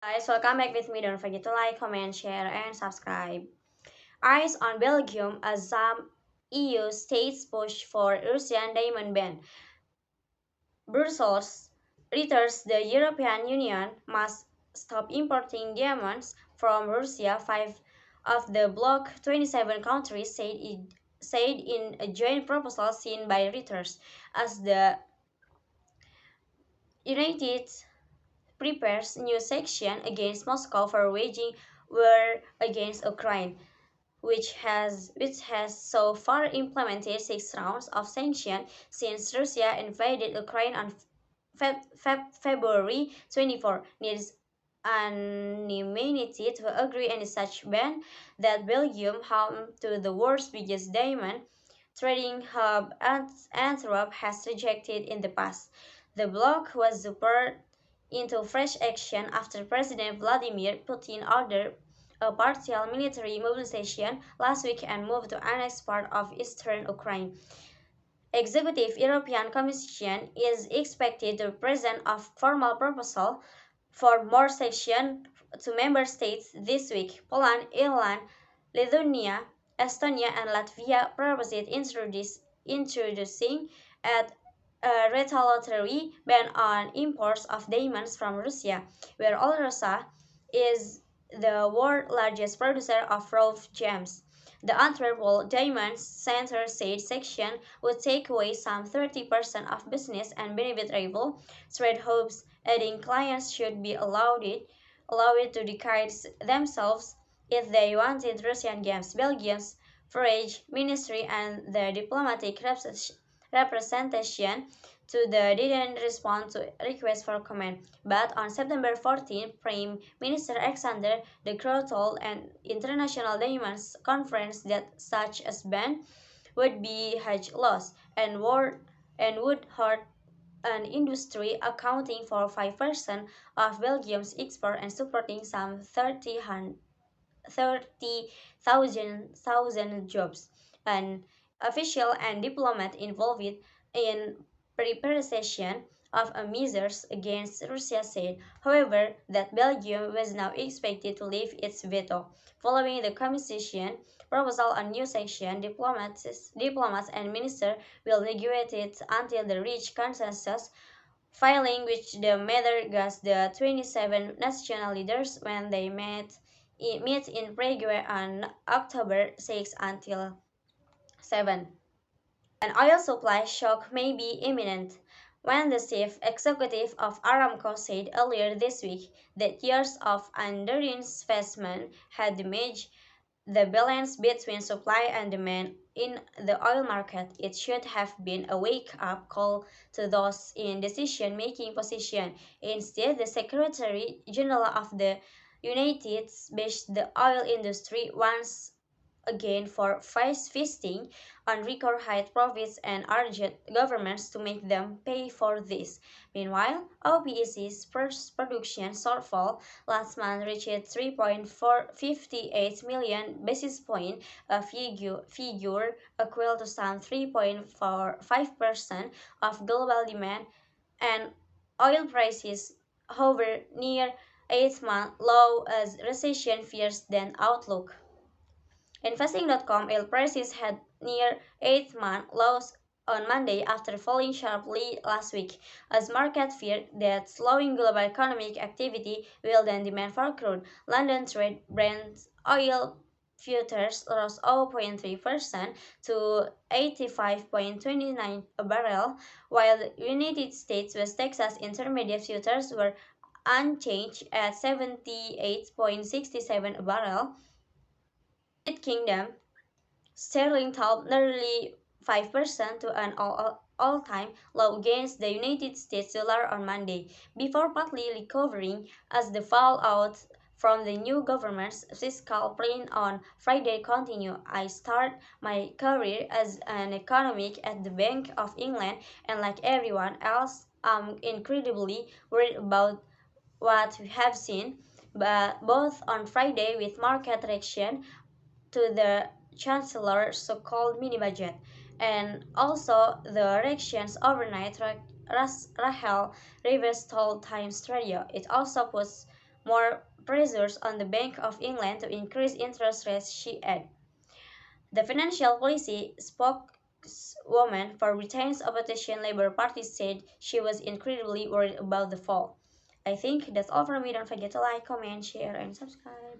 Guys, welcome back with me. Don't forget to like, comment, share, and subscribe. Eyes on Belgium as some EU states push for Russian diamond ban. Brussels reiterates the European Union must stop importing diamonds from Russia. Five of the bloc 27 countries said in a joint proposal seen by Reuters as the United prepares new sanction against Moscow for waging war against Ukraine, which has so far implemented 6 rounds of sanctions since Russia invaded Ukraine on February 24, needs unanimity to agree on such ban that Belgium, home to the world's biggest diamond trading hub Antwerp, has rejected in the past. The bloc was spurred into fresh action after President Vladimir Putin ordered a partial military mobilization last week and moved to annex part of eastern Ukraine. Executive European Commission is expected to present a formal proposal for more sanctions to member states this week. Poland, Ireland, Lithuania, Estonia, and Latvia proposed introducing at a retaliatory ban on imports of diamonds from Russia, where Russia is the world's largest producer of raw gems. The Antwerp World Diamonds Center said section would take away some 30% of business and benefit rival trade hubs, adding clients should be allowed to decide themselves if they wanted Russian games. Belgium's Forex Ministry and the diplomatic representation to the didn't respond to requests for comment. But on September 14, Prime Minister Alexander De Croo told an international diamonds conference that such a ban would be huge loss and would hurt an industry accounting for 5% of Belgium's export and supporting some 30,000 jobs. An official and diplomat involved in preparation of a measures against Russia said, however, that Belgium was now expected to leave its veto. Following the Commission proposal on new sanction, diplomats and ministers will negotiate it until they reach consensus, filing which the matter gas the 27 national leaders when they meet in Prague on October 6 until 7. An oil supply shock may be imminent when the chief executive of Aramco said earlier this week that years of underinvestment had damaged the balance between supply and demand in the oil market. It should have been a wake-up call to those in decision-making position. Instead, the Secretary General of the United bashed the oil industry once again for feasting on record high profits and urged governments to make them pay for this. Meanwhile, OPEC's first production shortfall last month reached 3.458 million basis points, a figure equal to some 3.45% of global demand, and oil prices hover near 8-month low as recession fears then outlook. Investing.com oil prices had near 8-month lows on Monday after falling sharply last week, as market feared that slowing global economic activity will then demand for crude. London trade Brent oil futures rose 0.3% to 85.29 a barrel, while the United States West Texas Intermediate futures were unchanged at 78.67 a barrel. United Kingdom sterling topped nearly 5% to an all-time low against the United States dollar on Monday, before partly recovering as the fallout from the new government's fiscal plan on Friday continued. I started my career as an economist at the Bank of England, and like everyone else, I'm incredibly worried about what we have seen, but both on Friday with market reaction to the Chancellor's so-called mini-budget, and also the reactions overnight, Rahel Rivers told Times Radio. It also puts more pressures on the Bank of England to increase interest rates, she added. The financial policy spokeswoman for Britain's opposition Labour Party said she was incredibly worried about the fall. I think that's all from me. Don't forget to like, comment, share, and subscribe.